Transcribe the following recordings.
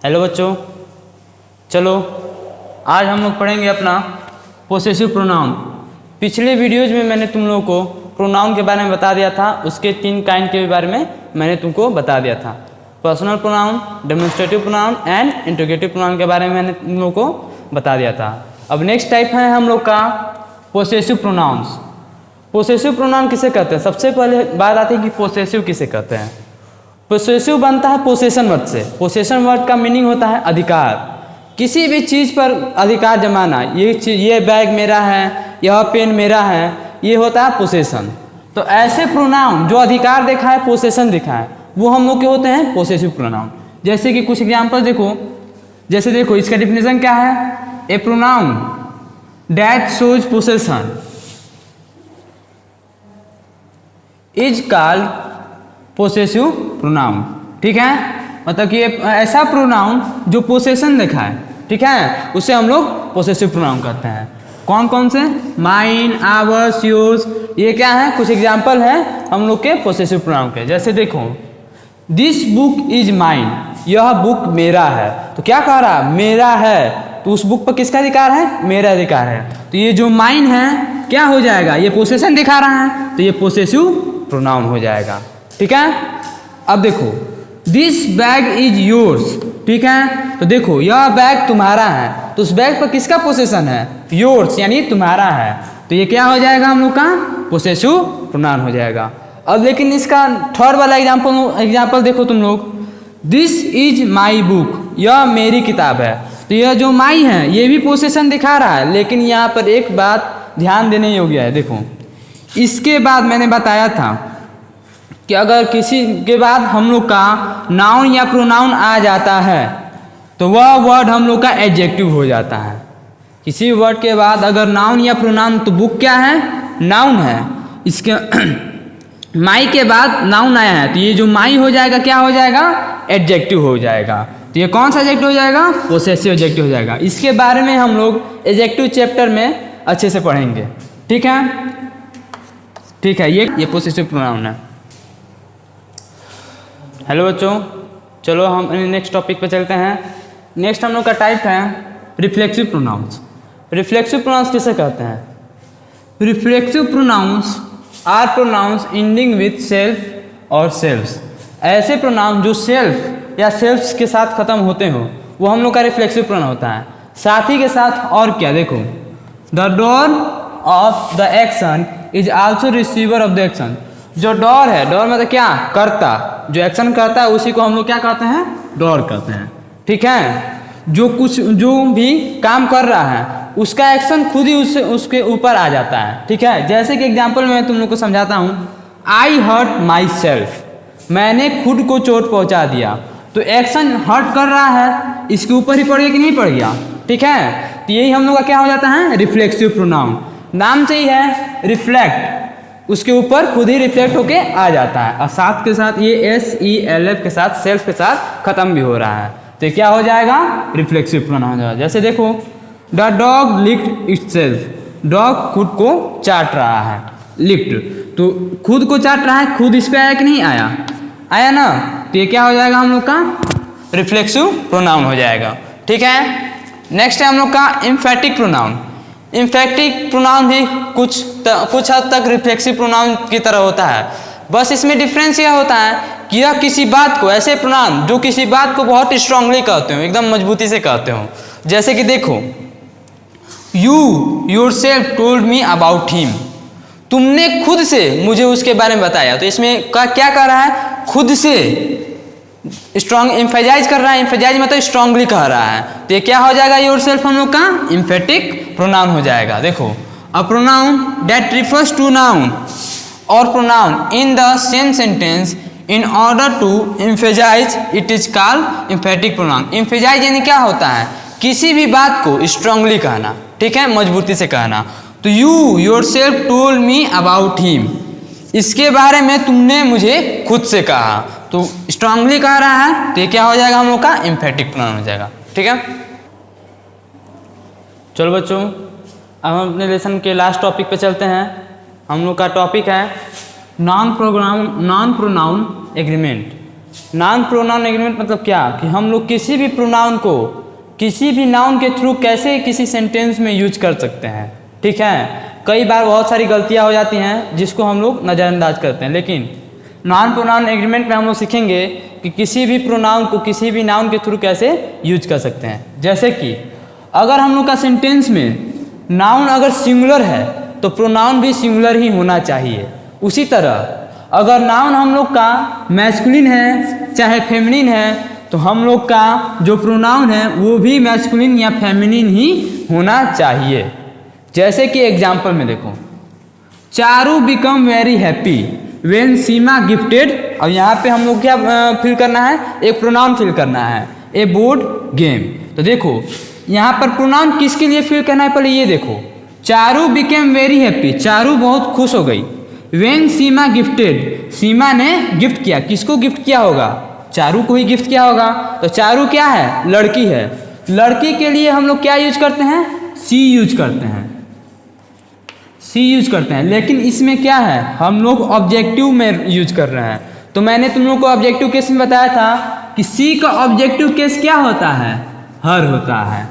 Hello बच्चों, चलो आज हम लोग पढ़ेंगे अपना पोसेसिव प्रोनाउन। पिछले वीडियोज में मैंने तुम लोगों को प्रोनाउन के बारे में बता दिया था, उसके 3 काइंड के बारे में मैंने तुमको बता दिया था। Personal pronoun, demonstrative pronoun and interrogative pronoun के बारे में मैंने तुम लोगों को बता दिया था। अब नेक्स्ट टाइप है हम लोग का पोसेसिव प्रोनाउंस। पोसेसिव प्रोनाउन किसे कहते हैं? सबसे पहले बात आती है कि पोसेसिव किसे कहते हैं। पोसेसिव बनता है पोसेशन वर्ड से। पोसेशन वर्ड का मीनिंग होता है अधिकार, किसी भी चीज़ पर अधिकार जमाना। ये बैग मेरा है, यह पेन मेरा है, ये होता है पोसेशन। तो ऐसे प्रोनाउन जो अधिकार दिखाए, पोसेशन दिखाए, वो हम लोग के होते हैं पोसेसिव प्रोनाउन। जैसे कि कुछ एग्जाम्पल देखो, जैसे देखो इसका डिफिनेशन क्या है? A pronoun that shows possession is called possessive pronoun. ठीक है, मतलब कि ऐसा प्रोनाउन जो पोसेशन दिखाए, ठीक है, उसे हम लोग पोसेसिव प्रोनाउन कहते हैं। कौन कौन से? माइन, आवर्स, योर्स, ये क्या है? कुछ एग्जाम्पल है हम लोग के पोसेसिव प्रोनाउन के। जैसे देखो, दिस बुक इज माइन, यह बुक मेरा है। तो क्या कह रहा है? मेरा है। तो उस बुक पर किसका अधिकार है? मेरा अधिकार है। तो ये जो माइन है क्या हो जाएगा? ये पोसेशन दिखा रहा है, तो ये पोसेसिव प्रोनाउन हो जाएगा। ठीक है, अब देखो, दिस बैग इज योर्स, ठीक है, तो देखो यह बैग तुम्हारा है, तो उस बैग पर किसका पोसेशन है? योर्स, यानी तुम्हारा है। तो ये क्या हो जाएगा हम लोग का? पोसेसिव प्रोनाउन हो जाएगा। अब लेकिन इसका थर्ड वाला एग्जाम्पल देखो तुम लोग, दिस इज माई बुक, यह मेरी किताब है। तो यह जो माई है ये भी पोसेशन दिखा रहा है, लेकिन यहाँ पर एक बात ध्यान देने योग्य है। देखो, इसके बाद मैंने बताया था कि अगर किसी के बाद हम लोग का नाउन या प्रोनाउन आ जाता है तो वह वर्ड हम लोग का एडजेक्टिव हो जाता है। किसी वर्ड के बाद अगर नाउन या प्रोनाउन, तो बुक क्या है? नाउन है। इसके माई के बाद नाउन आया है, तो ये जो माई हो जाएगा क्या हो जाएगा? एडजेक्टिव हो जाएगा। तो ये कौन सा एडजेक्टिव हो जाएगा? पोसेसिव एडजेक्टिव हो जाएगा। इसके बारे में हम लोग एडजेक्टिव चैप्टर में अच्छे से पढ़ेंगे। ठीक है, ठीक है, ये पोसेसिव प्रोनाउन है। हेलो बच्चों, चलो हम नेक्स्ट टॉपिक पे चलते हैं। नेक्स्ट हम लोग का टाइप है रिफ्लेक्सिव प्रोनाउंस। रिफ्लेक्सिव प्रोनाउंस किसे कहते हैं? Reflexive pronouns are pronouns ending with self और सेल्फ्स। ऐसे प्रोनाउन जो सेल्फ या सेल्फ्स के साथ खत्म होते हो वो हम लोग का रिफ्लेक्सिव प्रोनाउन होता है। साथ ही के साथ और क्या? देखो, the door of the action is also receiver of the action. जो डोर है, डोर मतलब क्या? कर्ता, जो एक्शन करता है उसी को हम लोग क्या कहते हैं? डोर कहते हैं। ठीक है, जो भी काम कर रहा है उसका एक्शन खुद ही उसके ऊपर आ जाता है। ठीक है, जैसे कि एग्जांपल मैं तुम लोग को समझाता हूँ, आई हर्ट माई सेल्फ, मैंने खुद को चोट पहुँचा दिया। तो एक्शन हर्ट कर रहा है, इसके ऊपर ही पड़ गया कि नहीं पड़ गया? ठीक है, तो यही हम लोग का क्या हो जाता है? Reflexive pronoun. नाम से ही है रिफ्लेक्ट, उसके ऊपर खुद ही रिफ्लेक्ट होके आ जाता है, और साथ के साथ ये SELF के साथ, सेल्फ के साथ खत्म भी हो रहा है। तो क्या हो जाएगा? रिफ्लेक्सिव प्रोनाउन हो जाएगा। जैसे देखो, the dog licked itself, dog खुद को चाट रहा है। लिक्ड, तो खुद को चाट रहा है, खुद इस पे आया कि नहीं आया? आया ना? तो ये क्या हो जाएगा हम लोग का? रिफ्लेक्सिव प्रोनाउन हो जाएगा। ठीक है, नेक्स्ट है हम लोग का एम्फेटिक प्रोनाउन। एम्फेटिक प्रोनाउन भी कुछ हद तक रिफ्लेक्सिव प्रोनाउन की तरह होता है, बस इसमें डिफरेंस यह होता है कि यह किसी बात को, ऐसे प्रोनाउन जो किसी बात को बहुत स्ट्रांगली कहते हो, एकदम मजबूती से कहते हो। जैसे कि देखो, you yourself told me about him, तुमने खुद से मुझे उसके बारे में बताया। तो इसमें क्या कर रहा है? खुद से स्ट्रॉन्ग एम्फेजाइज कर रहा है। एम्फेजाइज मतलब स्ट्रांगली कह रहा है। तो ये क्या हो जाएगा? योरसेल्फ हम लोग का एम्फेटिक प्रोनाउन हो जाएगा। देखो, a pronoun that refers to noun और pronoun in the same sentence in order to emphasize it is called emphatic pronoun. Emphasize यानी क्या होता है? किसी भी बात को स्ट्रांगली कहना, ठीक है, मजबूती से कहना। तो you yourself told me about him, इसके बारे में तुमने मुझे खुद से कहा। तो स्ट्रांगली कह रहा है, तो ये क्या हो जाएगा हम लोग का? एम्फेटिक प्रोनाउन हो जाएगा। ठीक है, चलो बच्चों, अब हम अपने लेसन के लास्ट टॉपिक पे चलते हैं। हम लोग का टॉपिक है non pronoun agreement. Non pronoun agreement मतलब क्या, कि हम लोग किसी भी प्रोनाउन को किसी भी नाउन के थ्रू कैसे किसी सेंटेंस में यूज कर सकते हैं। ठीक है, कई बार बहुत सारी गलतियां हो जाती हैं जिसको हम लोग नज़रअंदाज करते हैं, लेकिन नॉन प्रोनाउन एग्रीमेंट में हम लोग सीखेंगे कि किसी भी प्रोनाउन को किसी भी नाउन के थ्रू कैसे यूज कर सकते हैं। जैसे कि अगर हम लोग का सेंटेंस में नाउन अगर सिंगुलर है तो प्रोनाउन भी सिंगुलर ही होना चाहिए। उसी तरह अगर नाउन हम लोग का मैस्कुलिन है चाहे फेमिनिन है तो हम लोग का जो प्रोनाउन है वो भी मैस्कुलिन या फेमिनिन ही होना चाहिए। जैसे कि एग्जाम्पल में देखो, Charu become very happy when Seema gifted, और यहाँ पे हम लोग क्या फिल करना है, एक प्रोनाउन फिल करना है, ए बोर्ड गेम। तो देखो यहाँ पर प्रोनाउन किसके लिए फिल करना है, पहले ये देखो, Charu became very happy, Charu बहुत खुश हो गई। व्हेन सीमा गिफ्टेड, सीमा ने गिफ्ट किया, किसको गिफ्ट किया होगा, चारू को ही गिफ्ट किया होगा। तो चारू क्या है, लड़की है, लड़की के लिए हम लोग क्या यूज करते हैं, सी यूज करते हैं, सी यूज करते हैं। लेकिन इसमें क्या है, हम लोग ऑब्जेक्टिव में यूज कर रहे हैं। तो मैंने तुम लोग को ऑब्जेक्टिव केस में बताया था कि सी का ऑब्जेक्टिव केस क्या होता है, हर होता है।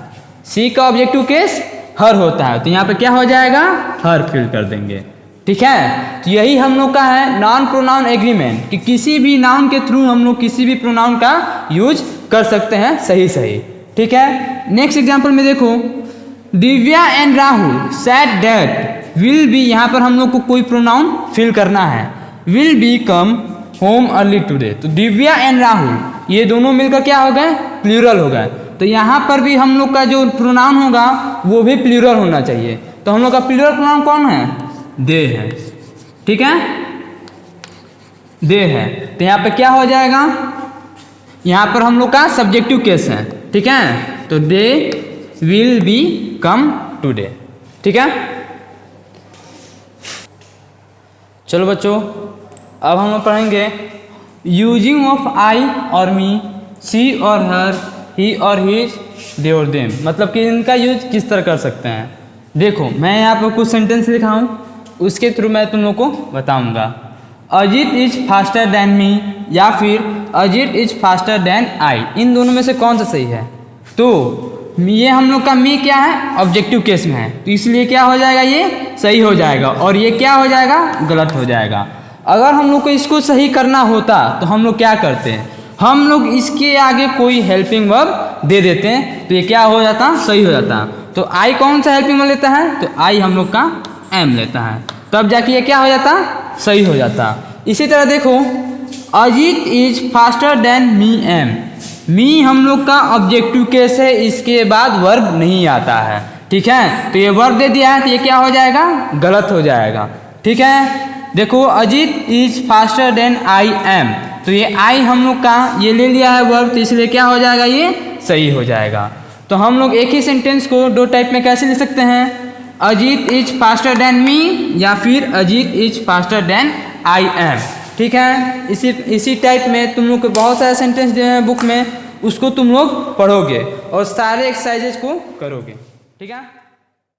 सी का ऑब्जेक्टिव केस हर होता है, तो यहाँ पे क्या हो जाएगा, हर फिल कर देंगे। ठीक है, तो यही हम लोग का है नॉन प्रोनाउन एग्रीमेंट, कि किसी भी नाउन के थ्रू हम लोग किसी भी प्रोनाउन का यूज कर सकते हैं सही सही। ठीक है, नेक्स्ट एग्जाम्पल में देखो, Divya and Rahul said that will be, यहाँ पर हम लोग को कोई प्रोनाउन फिल करना है, will be come home early today. तो दिव्या एंड राहुल ये दोनों मिलकर क्या हो गए, प्लूरल हो गए। तो यहाँ पर भी हम लोग का जो प्रोनाउन होगा वो भी प्लूरल होना चाहिए। तो हम लोग का प्लूरल प्रोनाउन कौन है, दे है। ठीक है, दे है। तो यहाँ पे क्या हो जाएगा, यहाँ पर हम लोग का सब्जेक्टिव केस है। ठीक है, तो they will be come today. ठीक है, चलो बच्चों अब हम लोग पढ़ेंगे यूजिंग ऑफ आई और मी, सी और हर, ही और हिज, दे और देम, मतलब कि इनका यूज किस तरह कर सकते हैं। देखो मैं यहाँ पर कुछ सेंटेंस लिखा हूँ, उसके थ्रू मैं तुम लोग को बताऊँगा। Ajit is faster than me या फिर Ajit is faster than I, इन दोनों में से कौन सा सही है। तो ये हम लोग का मी क्या है, ऑब्जेक्टिव केस में है, तो इसलिए क्या हो जाएगा, ये सही हो जाएगा, और ये क्या हो जाएगा, गलत हो जाएगा। अगर हम लोग को इसको सही करना होता तो हम लोग क्या करते हैं, हम लोग इसके आगे कोई हेल्पिंग वर्ब दे देते हैं, तो ये क्या हो जाता, सही हो जाता। तो आई कौन सा हेल्पिंग वर्ब लेता है, तो आई हम लोग का एम लेता है, तब जाके ये क्या हो जाता, सही हो जाता। इसी तरह देखो, Ajit is faster than me um, me हम लोग का ऑब्जेक्टिव केस है, इसके बाद वर्ब नहीं आता है। ठीक है, तो ये वर्ब दे दिया है, तो ये क्या हो जाएगा, गलत हो जाएगा। ठीक है, देखो Ajit is faster than I am, तो ये आई हम लोग का ये ले लिया है वर्ब, तो इसलिए क्या हो जाएगा, ये सही हो जाएगा। तो हम लोग एक ही सेंटेंस को दो टाइप में कैसे लिख सकते हैं, Ajit is faster than me या फिर Ajit is faster than I am. ठीक है, इसी टाइप में तुम लोग को बहुत सारे सेंटेंस दिए हैं बुक में, उसको तुम लोग पढ़ोगे और सारे एक्सरसाइजेस को करोगे। ठीक है।